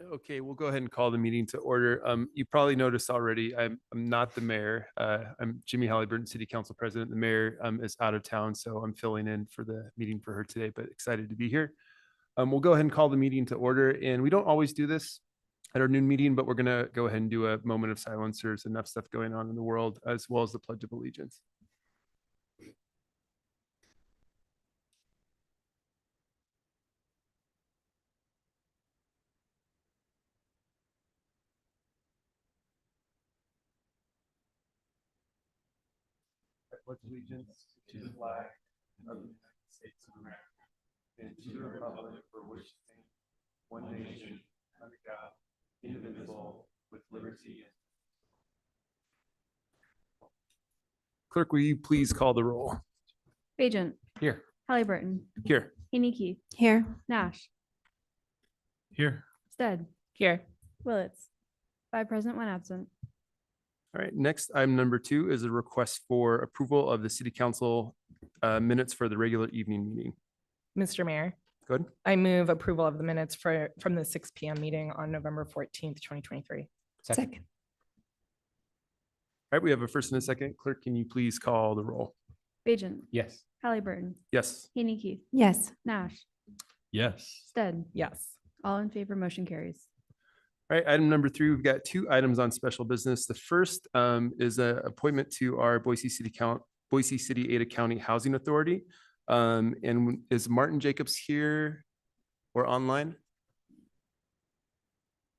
Okay, we'll go ahead and call the meeting to order. You probably noticed already, I'm not the mayor. I'm Jimmy Halliburton, City Council President. The mayor is out of town, so I'm filling in for the meeting for her today, but excited to be here. We'll go ahead and call the meeting to order, and we don't always do this at our noon meeting, but we're gonna go ahead and do a moment of silence. There's enough stuff going on in the world, as well as the Pledge of Allegiance. I pledge allegiance to the flag of the United States of America and to the republic for which it stands, one nation, under God, indivisible, with liberty. Clerk, will you please call the roll? Bajent, Here. Halliburton, Here. Haney, Here. Nash, Here. Stead, Here. Willetts. 5 present, 1 absent. All right, next item number 2 is a request for approval of the city council minutes for the regular evening meeting. Mr. Mayor, Good. I move approval of the minutes from the 6 p.m. meeting on November 14th, 2023. Second. All right, we have a first and a second. Clerk, can you please call the roll? Bajent, Yes. Halliburton, Yes. Haney, Yes. Nash, Yes. Stead. Yes. All in favor, motion carries. All right, item number 3, we've got 2 items on special business. The first is an appointment to our Boise City Ada County Housing Authority. And is Martin Jacobs here or online?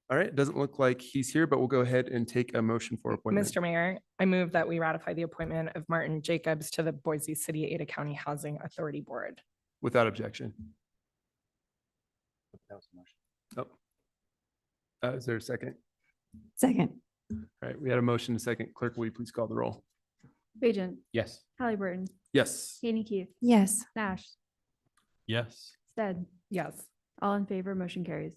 All right, it doesn't look like he's here, but we'll go ahead and take a motion for appointment. Mr. Mayor, I move that we ratify the appointment of Martin Jacobs to the Boise City Ada County Housing Authority Board. Without objection. Oh. Is there a second? Second. All right, we had a motion, a second. Clerk, will you please call the roll? Bajent, Yes. Halliburton, Yes. Haney, Yes. Nash, Yes. Stead. Yes. All in favor, motion carries.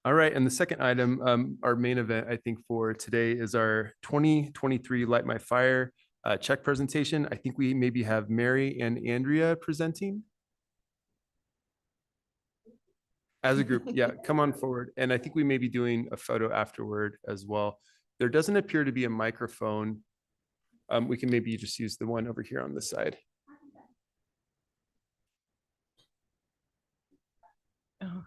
All right, and the second item, our main event, I think, for today is our 2023 Light My Fire check presentation. I think we maybe have Mary and Andrea presenting. As a group, yeah, come on forward. And I think we may be doing a photo afterward as well. There doesn't appear to be a microphone. We can maybe just use the one over here on this side. Oh,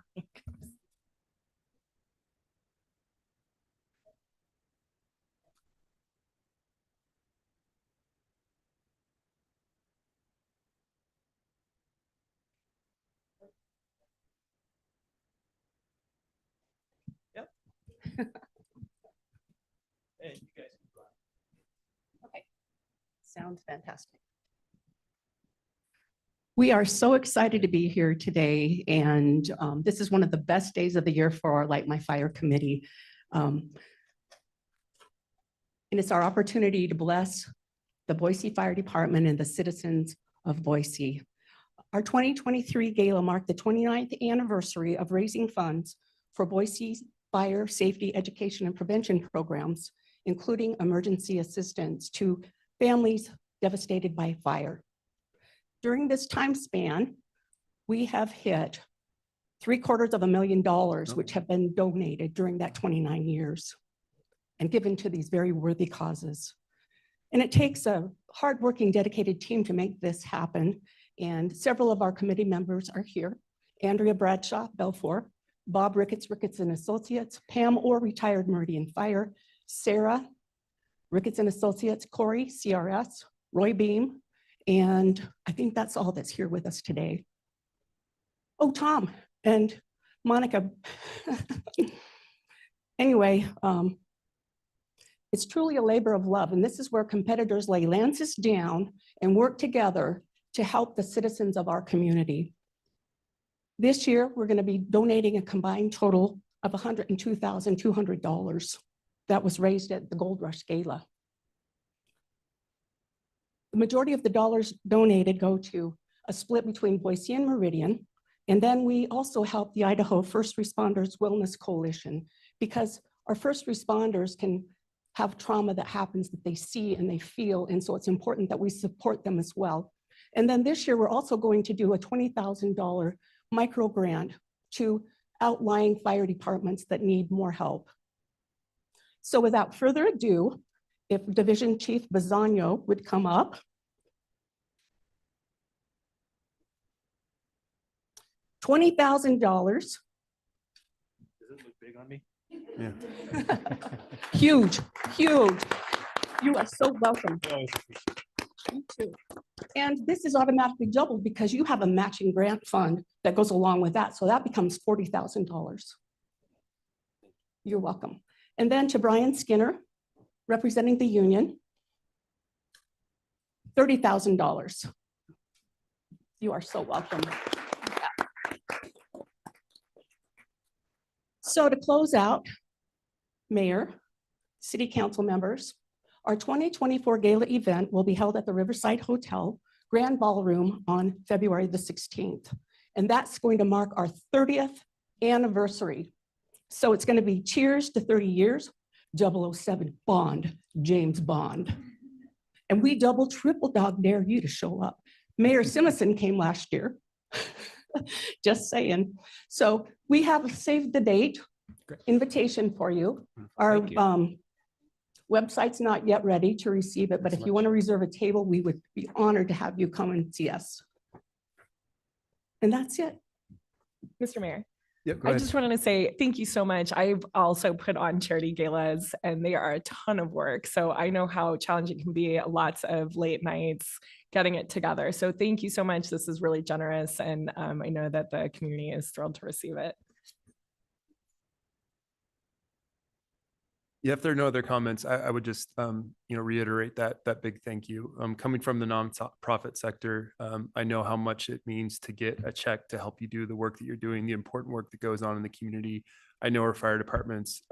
Okay, sounds fantastic. We are so excited to be here today, and this is one of the best days of the year for our Light My Fire committee. And it's our opportunity to bless the Boise Fire Department and the citizens of Boise. Our 2023 gala marked the 29th anniversary of raising funds for Boise's fire safety education and prevention programs, including emergency assistance to families devastated by fire. During this time span, we have hit $750,000, which have been donated during that 29 years and given to these very worthy causes. And it takes a hardworking, dedicated team to make this happen. And several of our committee members are here. Andrea Bradshaw, Belfour, Bob Ricketts, Ricketts and Associates, Pam Orr, retired Meridian Fire, Sarah, Ricketts and Associates, Corey, CRS, Roy Beam, and I think that's all that's here with us today. Oh, Tom and Monica. Anyway, it's truly a labor of love, and this is where competitors lay lances down and work together to help the citizens of our community. This year, we're going to be donating a combined total of $102,200 that was raised at the Gold Rush Gala. The majority of the dollars donated go to a split between Boise and Meridian, and then we also help the Idaho First Responders Wellness Coalition, because our first responders can have trauma that happens that they see and they feel, and so it's important that we support them as well. And then this year, we're also going to do a $20,000 micro grant to outlying fire departments that need more help. So without further ado, if Division Chief Bazano would come up. $20,000. Does it look big on me? Yeah. Huge, huge. You are so welcome. You too. And this is automatically doubled because you have a matching grant fund that goes along with that. So that becomes $40,000. You're welcome. And then to Brian Skinner, representing the union, $30,000. You are so welcome. So to close out, Mayor, City Council members, our 2024 gala event will be held at the Riverside Hotel Grand Ballroom on February the 16th. And that's going to mark our 30th anniversary. So it's going to be cheers to 30 years, 007 Bond, James Bond. And we double, triple dog dare you to show up. Mayor Simison came last year. Just saying. So we have saved the date invitation for you. Our website's not yet ready to receive it, but if you want to reserve a table, we would be honored to have you come and see us. And that's it. Mr. Mayor. Yep, go I ahead. just wanted to say thank you so much. I've also put on charity galas and they are a ton of work. So I know how challenging it can be, lots of late nights getting it together. So thank you so much. This is really generous. And I know that the community is thrilled to receive it. Yeah, if there are no other comments, I would just, reiterate that big thank you. Coming from the nonprofit sector, I know how much it means to get a check to help you do the work that you're doing, the important work that goes on in the community. I know our fire departments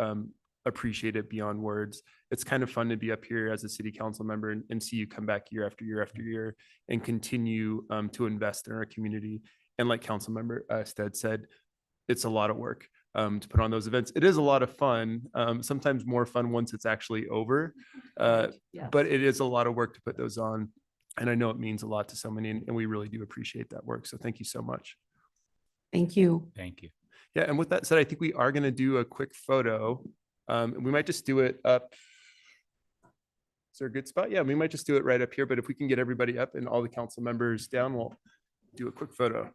appreciate it beyond words. It's kind of fun to be up here as a city council member and see you come back year after year after year and continue to invest in our community. And like council member Stead said, it's a lot of work. To put on those events. It is a lot of fun, sometimes more fun once it's actually over, Yes. but it is a lot of work to put those on. And I know it means a lot to so many, and we really do appreciate that work. So thank you so much. Thank you. Thank you. Yeah, and with that said, I think we are going to do a quick photo. We might just do it up. Is there a good spot? Yeah, we might just do it right up here, but if we can get everybody up and all the council members down, we'll do a quick photo.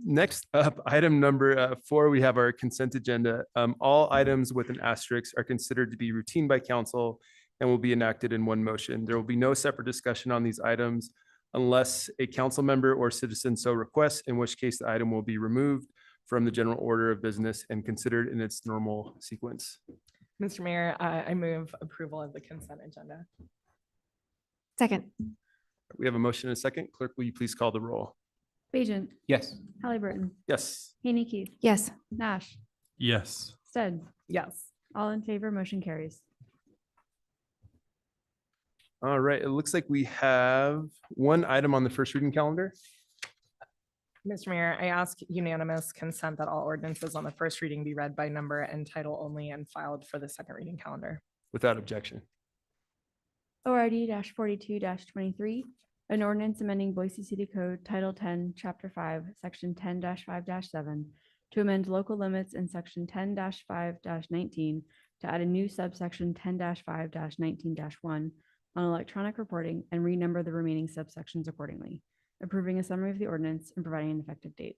Next up, item number 4, we have our consent agenda. All items with an asterisk are considered to be routine by council and will be enacted in one motion. There will be no separate discussion on these items unless a council member or citizen so requests, in which case the item will be removed from the general order of business and considered in its normal sequence. Mr. Mayor, I move approval of the consent agenda. Second. We have a motion and a second. Clerk, will you please call the roll? Bajent, Yes. Halliburton, Yes. Haney Keith, Yes. Nash, Yes. Stead, Yes. all in favor, motion carries. All right, it looks like we have one item on the first reading calendar. Mr. Mayor, I ask unanimous consent that all ordinances on the first reading be read by number and title only and filed for the second reading calendar. Without objection. ORD 42-23, an ordinance amending Boise City Code Title 10, Chapter 5, Section 10-5-7 to amend local limits in Section 10-5-19 to add a new subsection 10-5-19-1 on electronic reporting and renumber the remaining subsections accordingly, approving a summary of the ordinance and providing an effective date.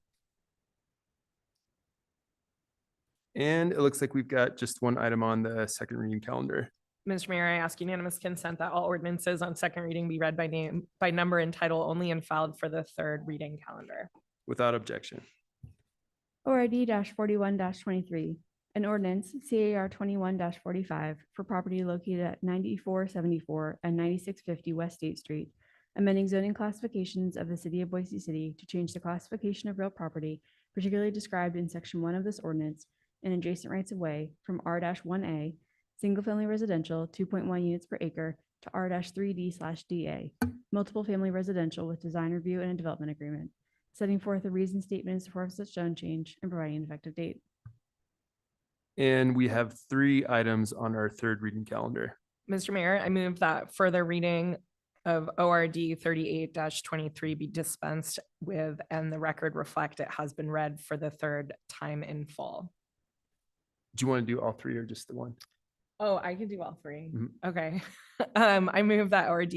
And it looks like we've got just one item on the second reading calendar. Mr. Mayor, I ask unanimous consent that all ordinances on second reading be read by name, by number and title only and filed for the third reading calendar. Without objection. ORD 41-23, an ordinance CAR 21-45 for property located at 9474 and 9650 West State Street, amending zoning classifications of the city of Boise City to change the classification of real property, particularly described in section 1 of this ordinance and adjacent rights of way from R-1A, single-family residential, 2.1 units per acre, to R-3D/DA, multiple family residential with design review and a development agreement, setting forth a reasoned statement in support of such zone change and providing an effective date. And we have three items on our third reading calendar. Mr. Mayor, I move that further reading of ORD 38-23 be dispensed with and the record reflect it has been read for the third time in full. Do you want to do all three or just the one? Oh, I can do all three. Mhm. Okay. I move that ORD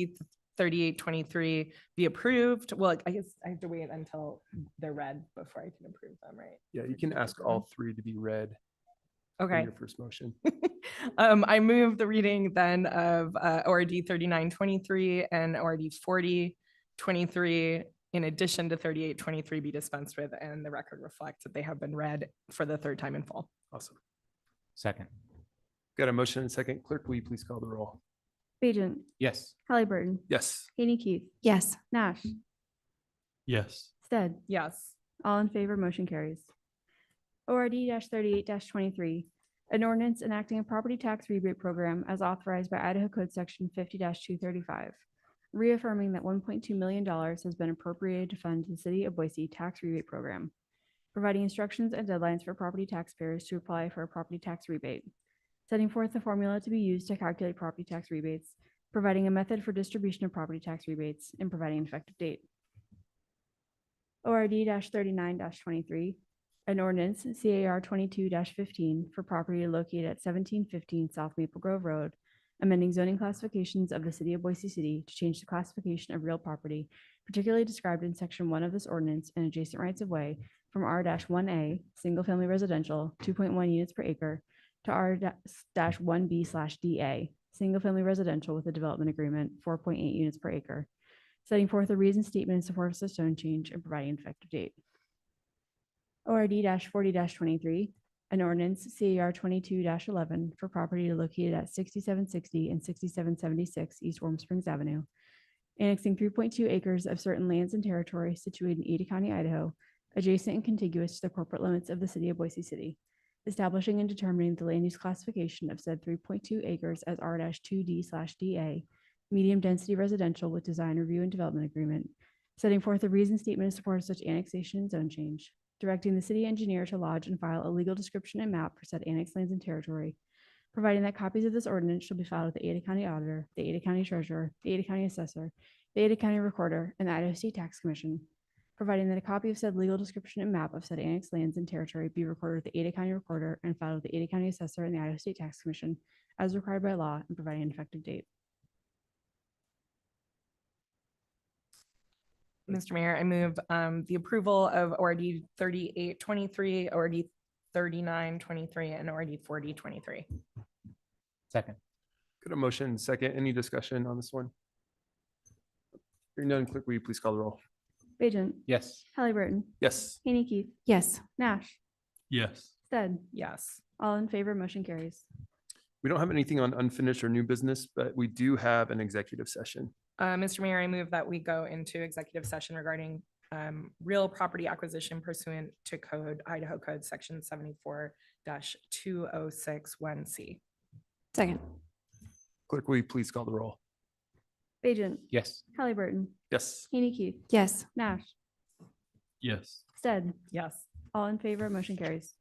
38-23 be approved. Well, I guess I have to wait until they're read before I can approve them, right? Yeah, you can ask all three to be read in Okay. your first motion. I move the reading then of ORD 39-23 and ORD 40-23 in addition to 38-23 be dispensed with and the record reflects that they have been read for the third time in full. Awesome. Second. Got a motion and a second. Clerk, will you please call the roll? Bajent, Yes. Halliburton, Yes. Haney Keith, Yes. Nash, Yes. Stead, Yes. all in favor, motion carries. ORD 38-23, an ordinance enacting a property tax rebate program as authorized by Idaho Code Section 50-235, reaffirming that $1.2 million has been appropriated to fund the City of Boise tax rebate program, providing instructions and deadlines for property taxpayers to apply for a property tax rebate, setting forth the formula to be used to calculate property tax rebates, providing a method for distribution of property tax rebates, and providing an effective date. ORD 39-23, an ordinance CAR 22-15 for property located at 1715 South Maple Grove Road, amending zoning classifications of the city of Boise City to change the classification of real property, particularly described in section 1 of this ordinance and adjacent rights of way from R-1A, single-family residential, 2.1 units per acre, to R-1B/DA, single-family residential with a development agreement, 4.8 units per acre, setting forth a reasoned statement in support of such zone change and providing an effective date. ORD 40-23, an ordinance CAR 22-11 for property located at 6760 and 6776 East Warm Springs Avenue, annexing 3.2 acres of certain lands and territory situated in Ada County, Idaho, adjacent and contiguous to the corporate limits of the city of Boise City, establishing and determining the land use classification of said 3.2 acres as R-2D/DA, medium density residential with design review and development agreement, setting forth a reasoned statement in support of such annexation and zone change, directing the city engineer to lodge and file a legal description and map for said annexed lands and territory, providing that copies of this ordinance shall be filed with the Ada County Auditor, the Ada County Treasurer, the Ada County Assessor, the Ada County Recorder, and the Idaho State Tax Commission, providing that a copy of said legal description and map of said annexed lands and territory be recorded with the Ada County Recorder and filed with the Ada County Assessor and the Idaho State Tax Commission as required by law and providing an effective date. Mr. Mayor, I move the approval of ORD 38-23, ORD 39-23, and ORD 40-23. Second. Got a motion and a second. Any discussion on this one? Hearing none, clerk, will you please call the roll? Bajent, Yes. Halliburton, Yes. Haney Keith, Yes. Nash, Yes. Stead, Yes. all in favor, motion carries. We don't have anything on unfinished or new business, but we do have an executive session. Mr. Mayor, I move that we go into executive session regarding real property acquisition pursuant to code, Idaho Code Section 74-2061C. Second. Clerk, will you please call the roll? Bajent, Yes. Halliburton, Yes. Haney, Yes. Nash, Yes. Stead, Yes. all in favor, motion carries.